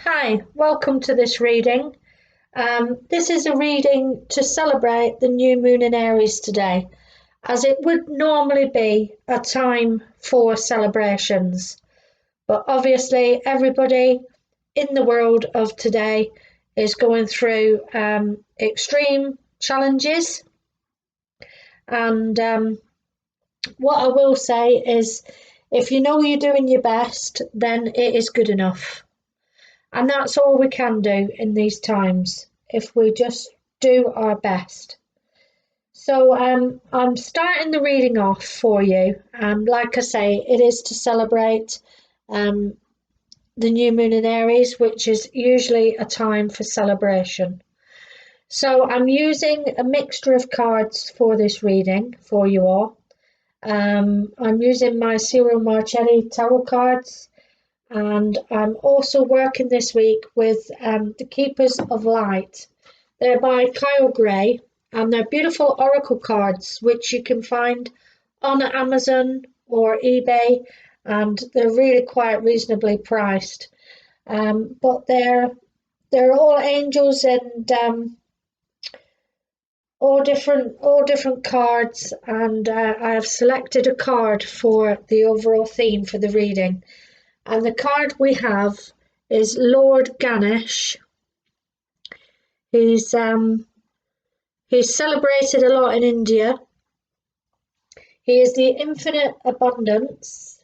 Hi, welcome to this reading. This is a reading to celebrate the new moon in Aries today, as it would normally be a time for celebrations. But obviously, everybody in the world of today is going through extreme challenges. And what I will say is, if you know you're doing your best, then it is good enough. And that's all we can do in these times if we just do our best. So I'm starting the reading off for you. Like I say, it is to celebrate um, the new moon in Aries, which is usually a time for celebration. So I'm using a mixture of cards for this reading for you all. I'm using my Ciro Marchetti tarot cards. And I'm also working this week with The Keepers of Light. They're by Kyle Gray, and they're beautiful oracle cards which you can find on Amazon or eBay, and they're really quite reasonably priced. But they're all angels and all different cards, and I have selected a card for the overall theme for the reading. And the card we have is Lord Ganesh. He's celebrated a lot in India. He is the infinite abundance.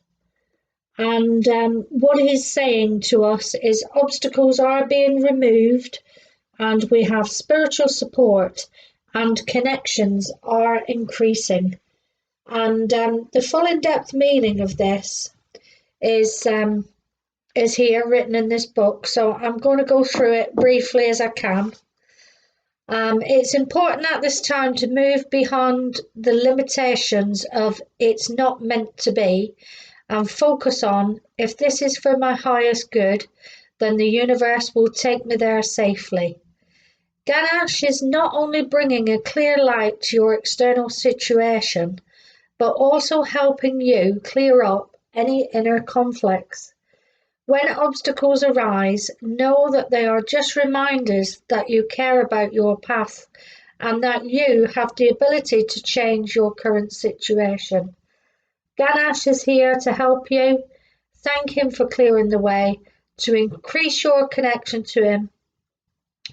And what he's saying to us is obstacles are being removed, and we have spiritual support, and connections are increasing. And the full in-depth meaning of this is here written in this book, so I'm going to go through it briefly as I can. It's important at this time to move beyond the limitations of it's not meant to be and focus on if this is for my highest good, then the universe will take me there safely. Ganesh is not only bringing a clear light to your external situation, but also helping you clear up any inner conflicts. When obstacles arise, know that they are just reminders that you care about your path and that you have the ability to change your current situation. Ganesh is here to help you. Thank him for clearing the way. To increase your connection to him,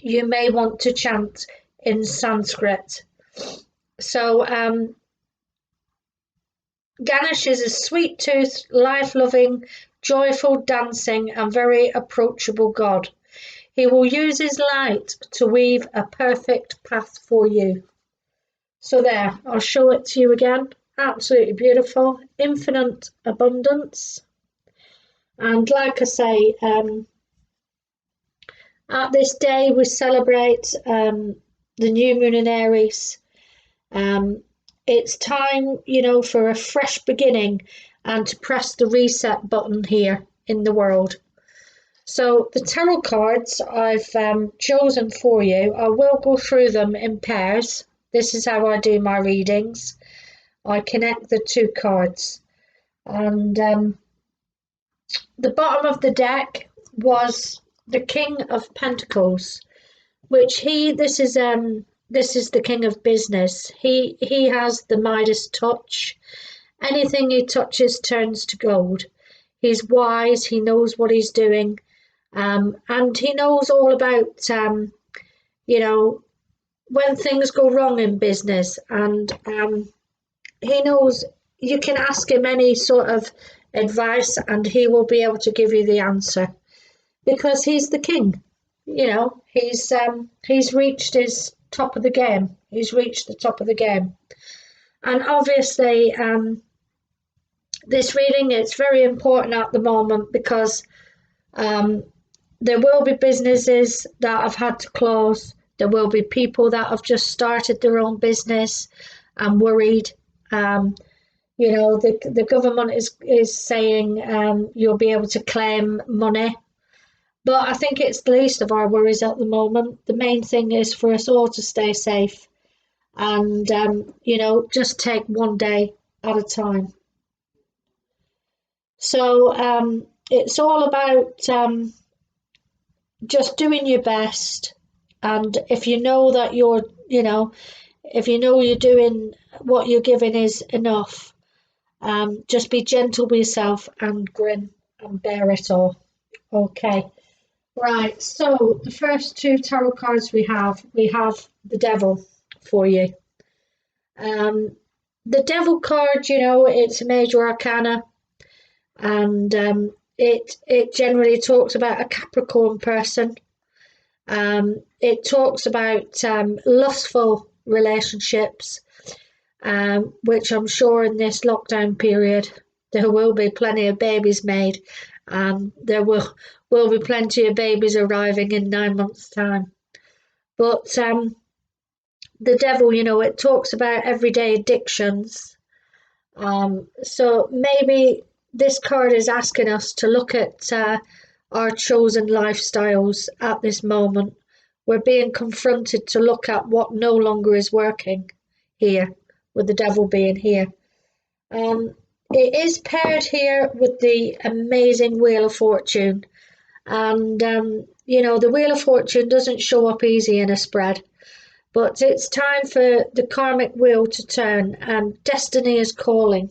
you may want to chant in Sanskrit. So, Ganesh is a sweet-toothed, life-loving, joyful, dancing, and very approachable God. He will use his light to weave a perfect path for you. So there, I'll show it to you again. Absolutely beautiful, infinite abundance. And like I say, at this day we celebrate the new moon in Aries. It's time, for a fresh beginning and to press the reset button here in the world. So the tarot cards I've chosen for you, I will go through them in pairs. This is how I do my readings. I connect the two cards. And the bottom of the deck was the King of Pentacles, which this is the king of business. He has the Midas touch. Anything he touches turns to gold. He's wise, he knows what he's doing, and he knows all about, when things go wrong in business. And he knows you can ask him any sort of advice and he will be able to give you the answer because he's the king. He's reached his top of the game. He's reached the top of the game. And obviously, this reading is very important at the moment because there will be businesses that have had to close. There will be people that have just started their own business and worried. The government is saying you'll be able to claim money. But I think it's the least of our worries at the moment. The main thing is for us all to stay safe and, just take one day at a time. So it's all about just doing your best. And if you know that if you know you're doing what you're giving is enough, just be gentle with yourself and grin and bear it all. Okay. Right. So the first two tarot cards we have the Devil for you. The Devil card, it's a major arcana, and it generally talks about a Capricorn person. It talks about lustful relationships, which I'm sure in this lockdown period there will be plenty of babies made, and there will be plenty of babies arriving in 9 months' time. But the Devil, it talks about everyday addictions. So maybe this card is asking us to look at our chosen lifestyles at this moment. We're being confronted to look at what no longer is working here, with the Devil being here. It is paired here with the amazing Wheel of Fortune. And, the Wheel of Fortune doesn't show up easy in a spread. But it's time for the karmic wheel to turn, and destiny is calling.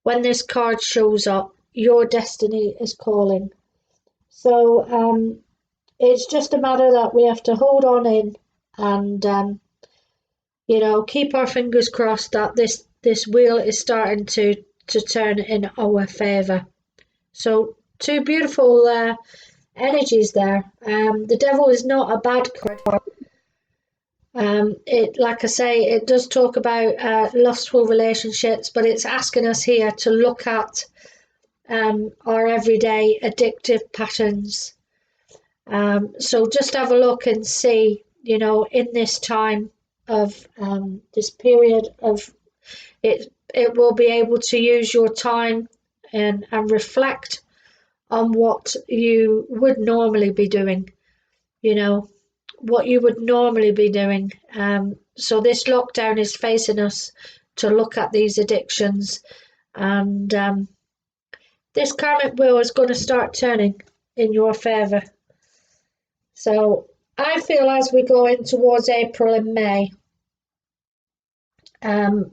When this card shows up, your destiny is calling. So it's just a matter that we have to hold on in and, keep our fingers crossed that this wheel is starting to turn in our favour. So two beautiful energies there. The Devil is not a bad card. Like I say, it does talk about lustful relationships, but it's asking us here to look at our everyday addictive patterns. So just have a look and see, in this time of this period of it, it will be able to use your time and reflect on what you would normally be doing, what you would normally be doing. So this lockdown is facing us to look at these addictions, and this karmic wheel is going to start turning in your favour. So I feel as we go in towards April and May,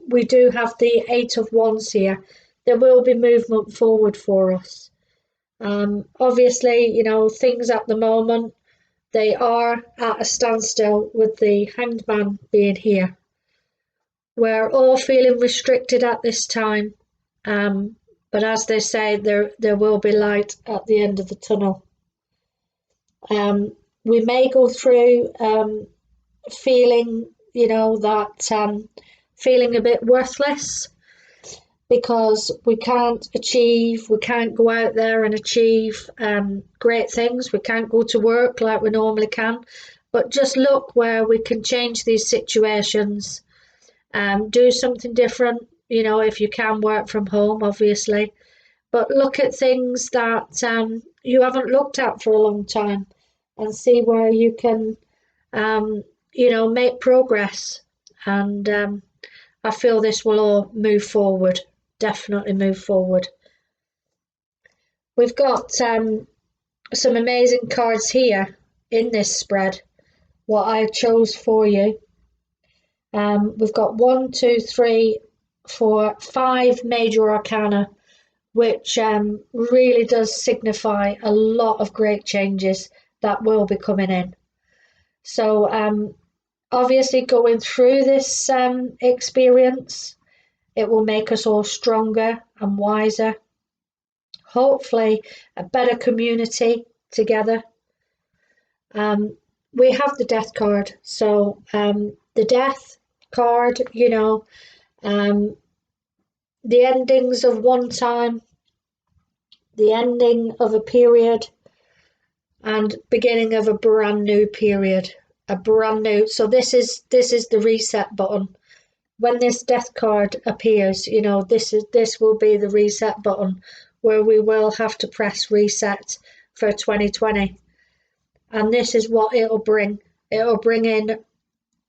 we do have the Eight of Wands here. There will be movement forward for us. Obviously, things at the moment, they are at a standstill with the Hanged Man being here. We're all feeling restricted at this time, but as they say, there will be light at the end of the tunnel. We may go through feeling, that feeling a bit worthless because we can't go out there and achieve great things. We can't go to work like we normally can. But just look where we can change these situations, do something different, if you can work from home, obviously. But look at things that you haven't looked at for a long time and see where you can, make progress. And I feel this will all move forward, definitely move forward. We've got some amazing cards here in this spread, what I chose for you. We've got 1, 2, 3, 4, 5 major arcana, which really does signify a lot of great changes that will be coming in. So obviously going through this experience, it will make us all stronger and wiser. Hopefully a better community together. We have the Death card. So the Death card, the endings of one time, the ending of a period, and beginning of a brand new period, so this is the reset button. When this Death card appears, this will be the reset button where we will have to press reset for 2020, and this is what it'll bring. It'll bring in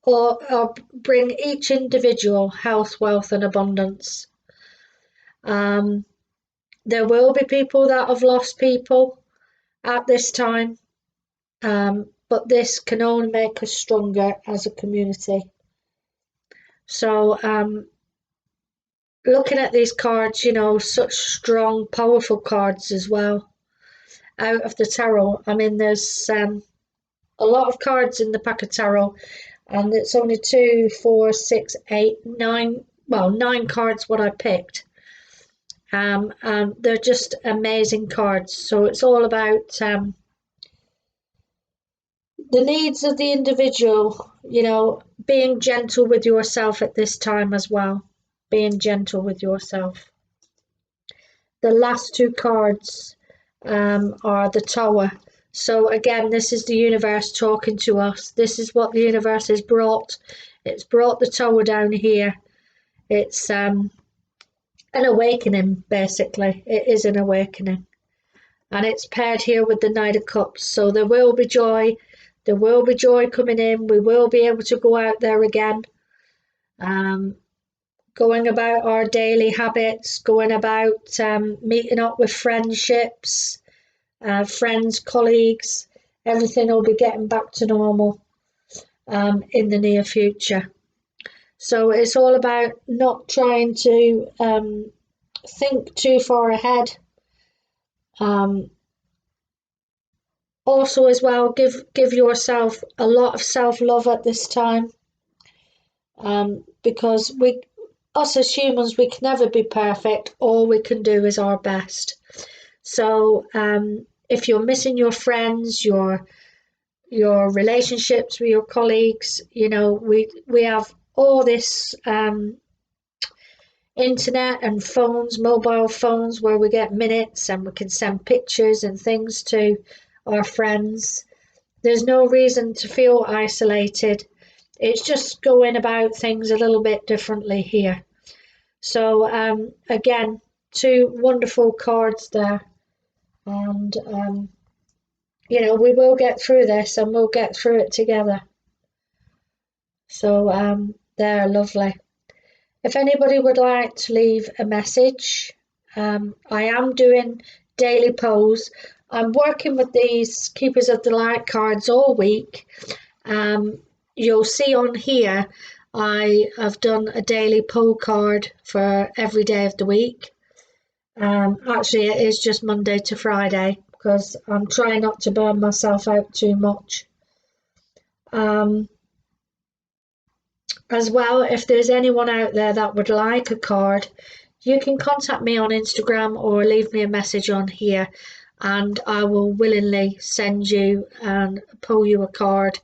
or bring each individual health, wealth and abundance. There will be people that have lost people at this time, but this can only make us stronger as a community. So looking at these cards, you know, such strong, powerful cards as well out of the tarot. I mean, there's a lot of cards in the pack of tarot, and it's only 2, 4, 6, 8, 9, well, 9 cards what I picked. They're just amazing cards. So it's all about the needs of the individual, you know, being gentle with yourself at this time as well. Being gentle with yourself. The last 2 cards are the Tower. So again, this is the universe talking to us. This is what the universe has brought. It's brought the Tower down here. It's an awakening, basically. It is an awakening. And it's paired here with the Knight of Cups. So there will be joy. There will be joy coming in. We will be able to go out there again. Going about our daily habits, going about meeting up with friendships, friends, colleagues. Everything will be getting back to normal in the near future. So it's all about not trying to think too far ahead. Also as well, give yourself a lot of self-love at this time, because us as humans, we can never be perfect. All we can do is our best. So if you're missing your friends, your relationships with your colleagues, you know, we have all this internet and phones, mobile phones, where we get minutes and we can send pictures and things to our friends. There's no reason to feel isolated. It's just going about things a little bit differently here. So again, 2 wonderful cards there. And you know, we will get through this, and we'll get through it together. So they're lovely. If anybody would like to leave a message, I am doing daily polls. I'm working with these Keepers of the Light cards all week. You'll see on here I have done a daily poll card for every day of the week. Actually, it is just Monday to Friday, because I'm trying not to burn myself out too much. As well, if there's anyone out there that would like a card, you can contact me on Instagram or leave me a message on here, and I will willingly send you and pull you a card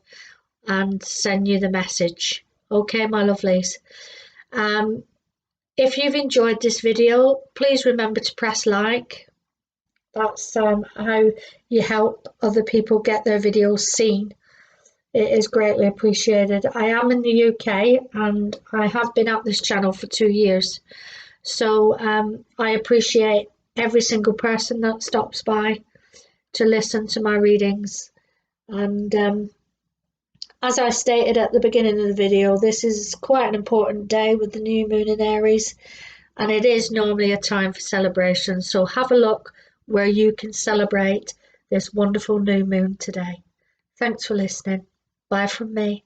and send you the message. Okay, my lovelies. If you've enjoyed this video, please remember to press like. That's how you help other people get their videos seen. It is greatly appreciated. I am in the UK, and I have been at this channel for 2 years. So I appreciate every single person that stops by to listen to my readings. And as I stated at the beginning of the video, this is quite an important day with the new moon in Aries, and it is normally a time for celebration. So have a look where you can celebrate this wonderful new moon today. Thanks for listening. Bye from me.